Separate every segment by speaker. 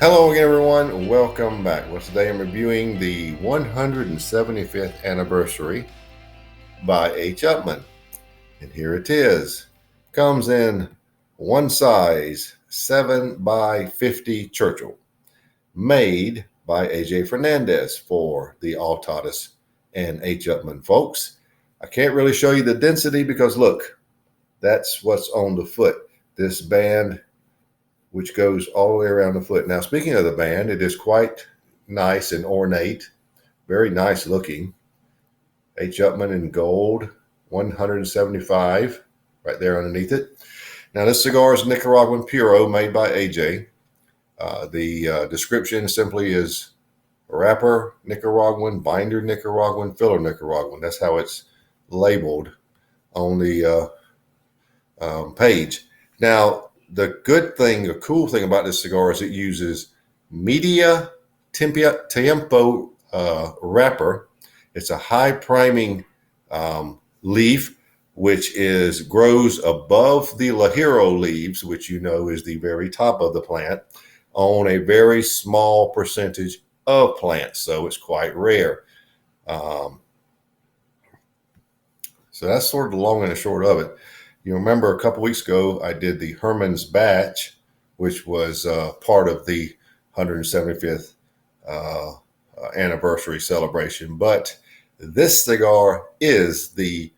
Speaker 1: Hello again, everyone. Welcome back. Well, today I'm reviewing the 175th anniversary by H. Upmann. And here it is. Comes in one size 7 by 50 Churchill. Made by A.J. Fernandez for the Altatus and H. Upmann folks. I can't really show you the density because look, that's what's on the foot. This band which goes all the way around the foot. Now, speaking of the band, it is quite nice and ornate, very nice looking. H. Upmann in gold, 175, right there underneath it. Now, this cigar is Nicaraguan Puro, made by AJ. The description simply is wrapper Nicaraguan, binder Nicaraguan, filler Nicaraguan. That's how it's labeled on the page. Now, the good thing, the cool thing about this cigar is it uses media tempo wrapper. It's a high priming leaf, which grows above the Lajero leaves, which you know is the very top of the plant, on a very small percentage of plants. So it's quite rare. So that's sort of the long and the short of it. You remember a couple weeks ago, I did the Herman's Batch, which was part of the 175th anniversary celebration. But this cigar is the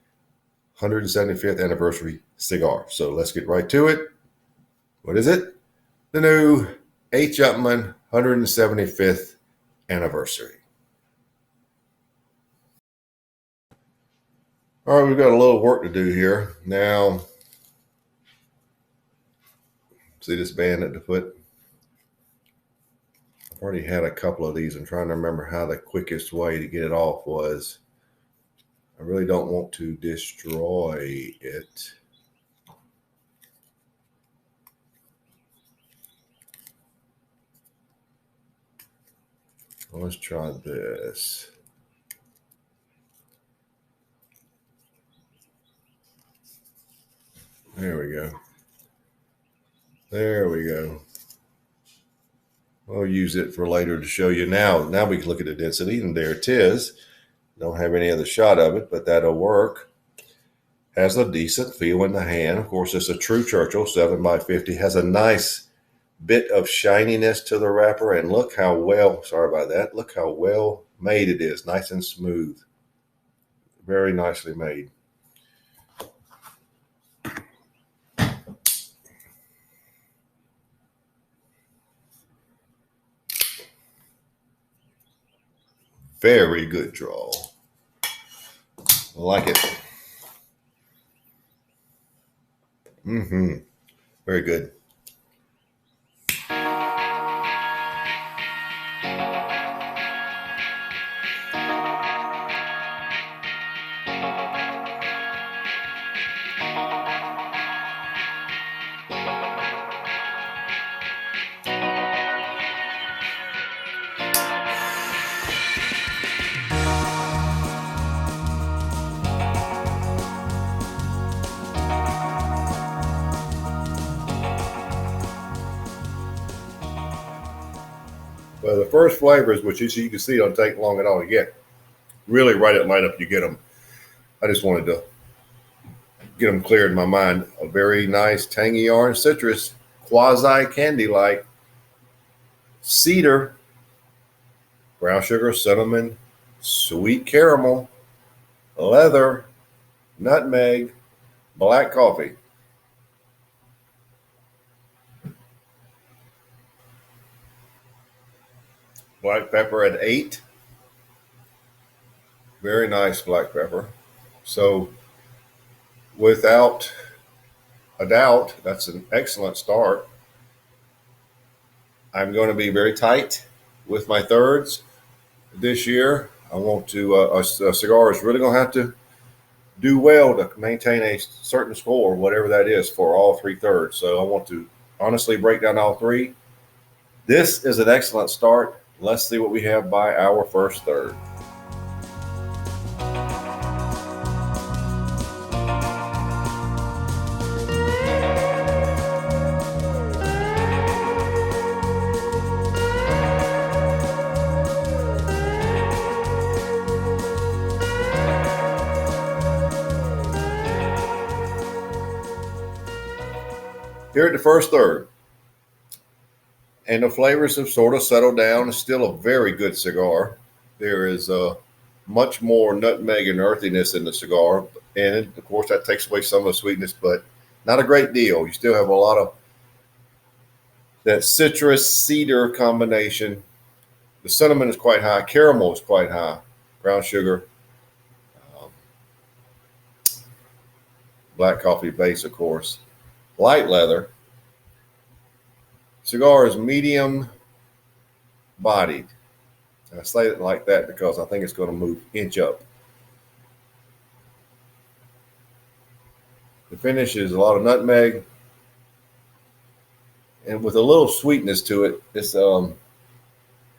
Speaker 1: 175th anniversary cigar. So let's get right to it. What is it? The new H. Upmann 175th anniversary. All right, we've got a little work to do here. Now, see this band at the foot? I've already had a couple of these. I'm trying to remember how the quickest way to get it off was. I really don't want to destroy it. Let's try this. There we go. There we go. We'll use it for later to show you now. Now we can look at the density, and there it is. Don't have any other shot of it, but that'll work. Has a decent feel in the hand. Of course, it's a true Churchill, 7 by 50. Has a nice bit of shininess to the wrapper, and look how well, sorry about that, look how well made it is. Nice and smooth. Very nicely made. Very good draw. I like it. Very good. Well, the first flavors, which you can see don't take long at all to get, really right at lineup you get them. I just wanted to get them cleared in my mind. A very nice tangy orange citrus, quasi candy-like, cedar, brown sugar, cinnamon, sweet caramel, leather, nutmeg, black coffee. Black pepper at 8. Very nice black pepper. So without a doubt, that's an excellent start. I'm going to be very tight with my thirds this year. I want to, a cigar is really going to have to do well to maintain a certain score, whatever that is, for all 3 thirds. So I want to honestly break down all 3. This is an excellent start. Let's see what we have by our first third. Here at the first third, and the flavors have sort of settled down. It's still a very good cigar. There is much more nutmeg and earthiness in the cigar, and of course that takes away some of the sweetness, but not a great deal. You still have a lot of that citrus cedar combination. The cinnamon is quite high, caramel is quite high, brown sugar, um, black coffee base, of course, light leather. Cigar is medium bodied. And I say it like that because I think it's going to move inch up. The finish is a lot of nutmeg, and with a little sweetness to it. It's a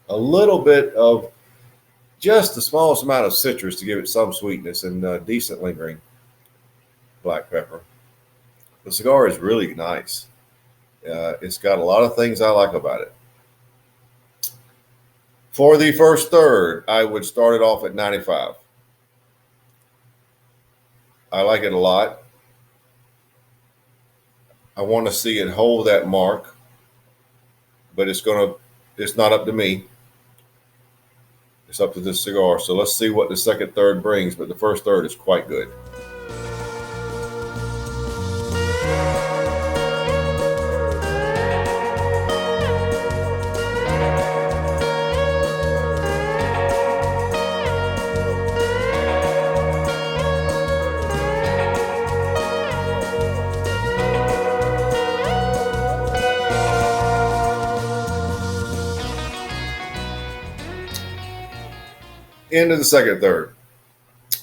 Speaker 1: little bit of just the smallest amount of citrus to give it some sweetness and decent lingering black pepper. The cigar is really nice. It's got a lot of things I like about it. For the first third, I would start it off at 95. I like it a lot. I want to see it hold that mark, but it's not up to me. It's up to this cigar. So let's see what the second third brings, but the first third is quite good. Into the second third.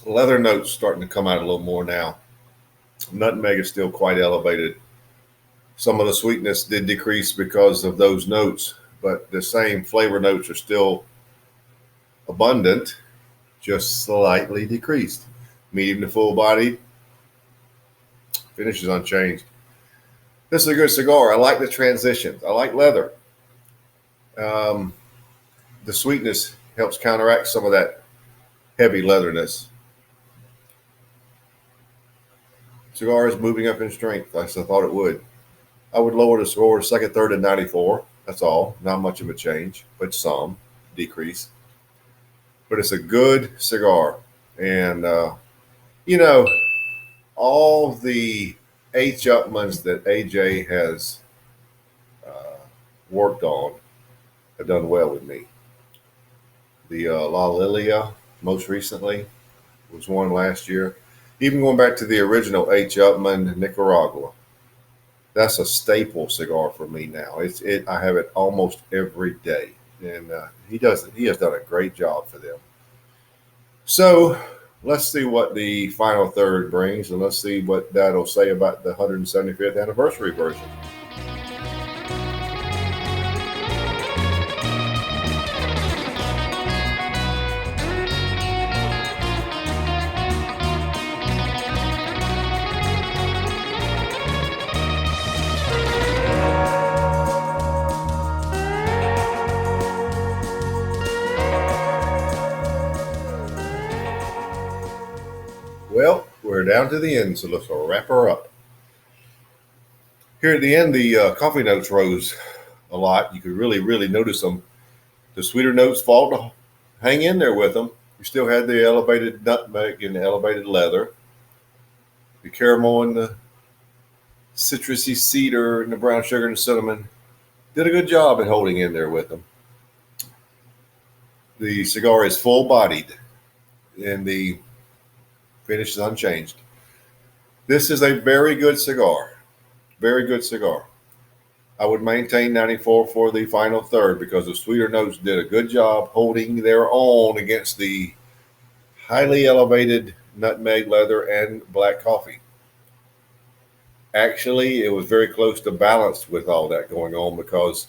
Speaker 1: Leather notes starting to come out a little more now. Nutmeg is still quite elevated. Some of the sweetness did decrease because of those notes, but the same flavor notes are still abundant, just slightly decreased. Medium to full bodied, finish is unchanged. This is a good cigar. I like the transitions. I like leather. Um, the sweetness helps counteract some of that heavy leatherness. Cigar is moving up in strength, as I thought it would. I would lower the score second, third, and 94. That's all. Not much of a change, but some decrease. But it's a good cigar. And, you know, all the H. Upmanns that AJ has worked on have done well with me. The La Lilia, most recently, was one last year. Even going back to the original H. Upmann, Nicaragua. That's a staple cigar for me now. I have it almost every day, and he has done a great job for them. So let's see what the final third brings, and let's see what that'll say about the 175th anniversary version. Well, we're down to the end, so let's wrap her up. Here at the end, the coffee notes rose a lot. You could really notice them. The sweeter notes fall to hang in there with them. You still had the elevated nutmeg and the elevated leather, the caramel and the citrusy cedar and the brown sugar and the cinnamon. Did a good job at holding in there with them. The cigar is full bodied and the finish is unchanged. This is a very good cigar. Very good cigar. I would maintain 94 for the final third because the sweeter notes did a good job holding their own against the highly elevated nutmeg, leather, and black coffee. Actually, it was very close to balanced with all that going on because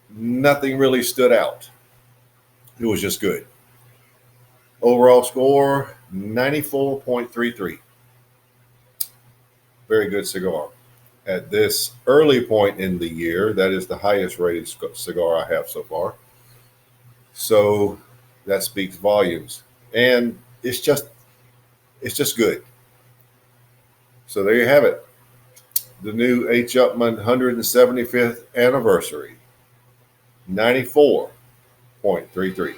Speaker 1: nothing really stood out. It was just good. Overall score 94.33. Very good cigar. At this early point in the year, that is the highest rated cigar I have so far. So that speaks volumes. And it's just good. So there you have it. the new H. Upmann 175th anniversary, 94.33.